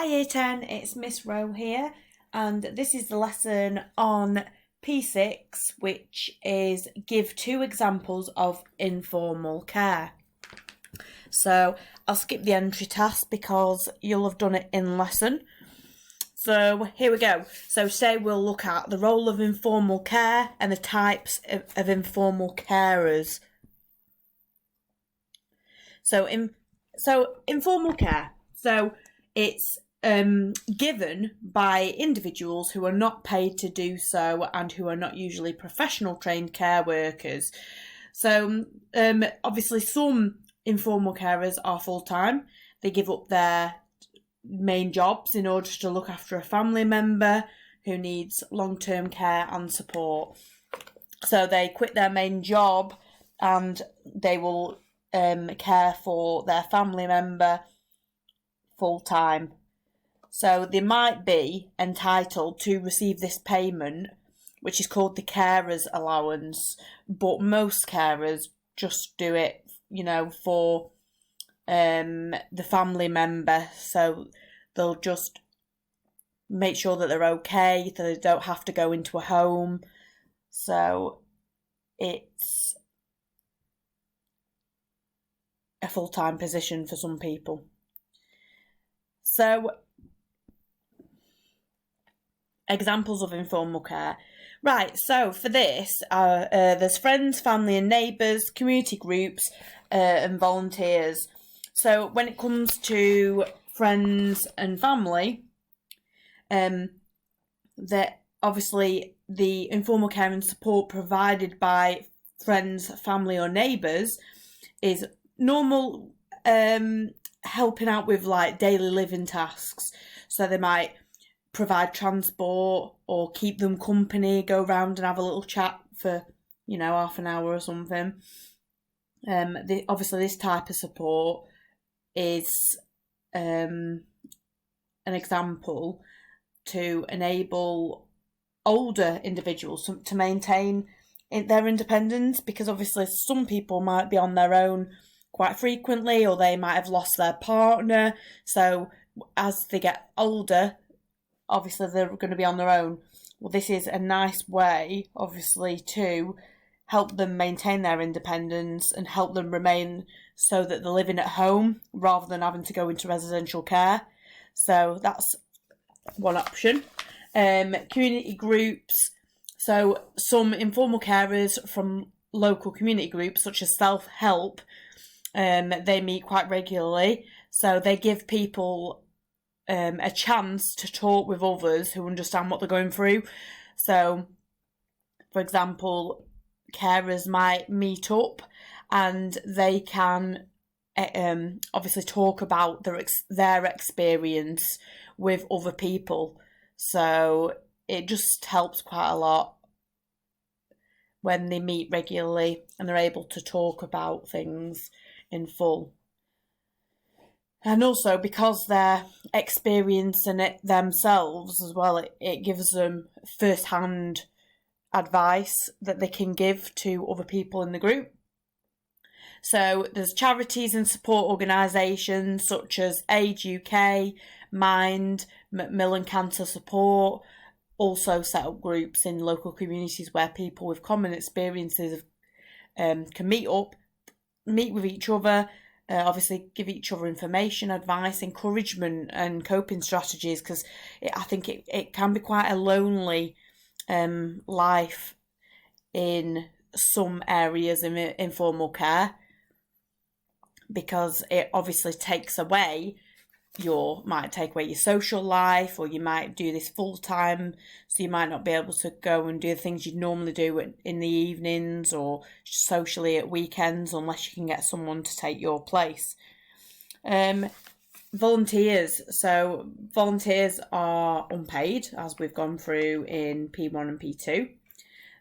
Hi Year 10, it's Miss Rowe here, and this is the lesson on P6, which is give 2 examples of informal care. So I'll skip the entry task because you'll have done it in lesson. So here we go. So today we'll look at the role of informal care and the types of informal carers. So informal care. So it's given by individuals who are not paid to do so and who are not usually professional trained care workers. So obviously some informal carers are full-time. They give up their main jobs in order to look after a family member who needs long-term care and support. So they quit their main job and they will care for their family member full-time. So they might be entitled to receive this payment, which is called the carer's allowance, but most carers just do it, for the family member. So they'll just make sure that they're okay, that they don't have to go into a home. So it's a full-time position for some people. So examples of informal care. Right, so for this, there's friends, family and neighbours, community groups and volunteers. So when it comes to friends and family, that obviously the informal care and support provided by friends, family or neighbours is normal helping out with like daily living tasks. So they might provide transport or keep them company, go round and have a little chat for, half an hour or something. Obviously this type of support is an example to enable older individuals to maintain their independence, because obviously some people might be on their own quite frequently, or they might have lost their partner. So as they get older, obviously they're going to be on their own. Well, this is a nice way, obviously, to help them maintain their independence and help them remain so that they're living at home rather than having to go into residential care. So that's one option. Community groups. So some informal carers from local community groups, such as self-help, they meet quite regularly. So they give people a chance to talk with others who understand what they're going through. So, for example, carers might meet up and they can obviously talk about their experience with other people. So it just helps quite a lot when they meet regularly and they're able to talk about things in full. And also because they're experiencing it themselves as well, it gives them first-hand advice that they can give to other people in the group. So there's charities and support organisations such as Age UK, Mind, Macmillan Cancer Support, also set up groups in local communities where people with common experiences can meet with each other, obviously give each other information, advice, encouragement and coping strategies, because I think it can be quite a lonely life in some areas in informal care, because it obviously might take away your social life, or you might do this full time, so you might not be able to go and do the things you'd normally do in the evenings or socially at weekends, unless you can get someone to take your place. Volunteers. So volunteers are unpaid, as we've gone through in P1 and P2.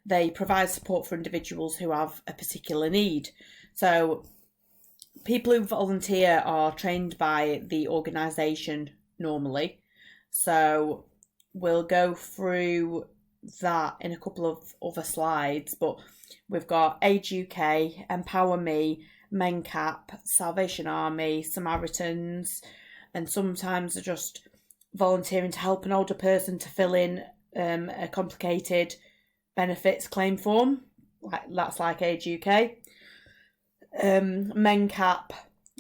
They provide support for individuals who have a particular need. So people who volunteer are trained by the organisation normally. So we'll go through that in a couple of other slides, but we've got Age UK, Empower Me, MENCAP, Salvation Army, Samaritans, and sometimes they're just volunteering to help an older person to fill in a complicated benefits claim form. That's like Age UK. MenCap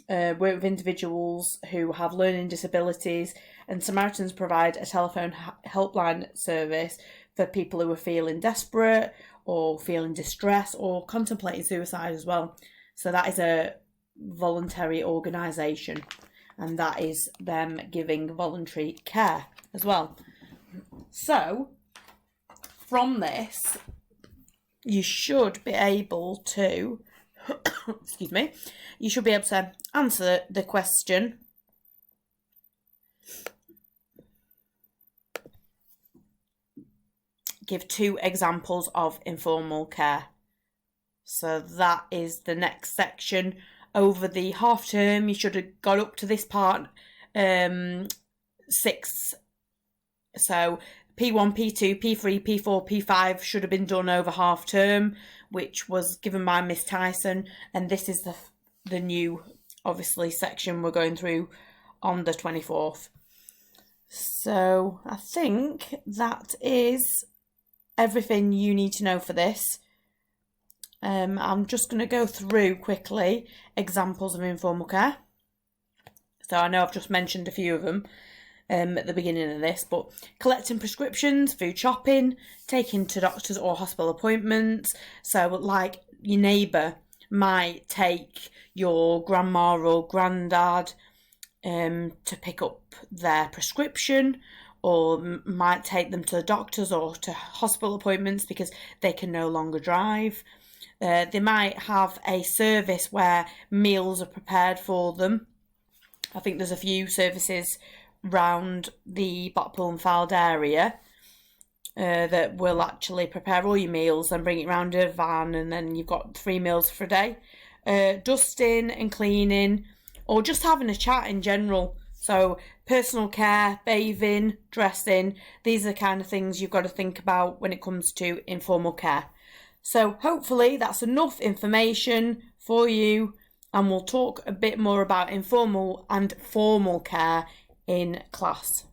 work with individuals who have learning disabilities, and Samaritans provide a telephone helpline service for people who are feeling desperate or feeling distress or contemplating suicide as well. So that is a voluntary organisation, and that is them giving voluntary care as well. So from this, you should be able to excuse me, you should be able to answer the question give 2 examples of informal care. So that is the next section. Over the half term, you should have got up to this part 6. So P1, P2, P3, P4, P5 should have been done over half term, which was given by Miss Tyson, and this is the new, obviously, section we're going through on the 24th. So I think that is everything you need to know for this. I'm just going to go through quickly examples of informal care. So I know I've just mentioned a few of them at the beginning of this, but collecting prescriptions, food shopping, taking to doctors or hospital appointments. So like your neighbour might take your grandma or granddad to pick up their prescription, or might take them to the doctors or to hospital appointments because they can no longer drive. They might have a service where meals are prepared for them. I think there's a few services round the Blackpool and Fylde area that will actually prepare all your meals and bring it round a van, and then you've got 3 meals for a day. Dusting and cleaning, or just having a chat in general. So personal care, bathing, dressing, these are the kind of things you've got to think about when it comes to informal care. So hopefully that's enough information for you, and we'll talk a bit more about informal and formal care in class.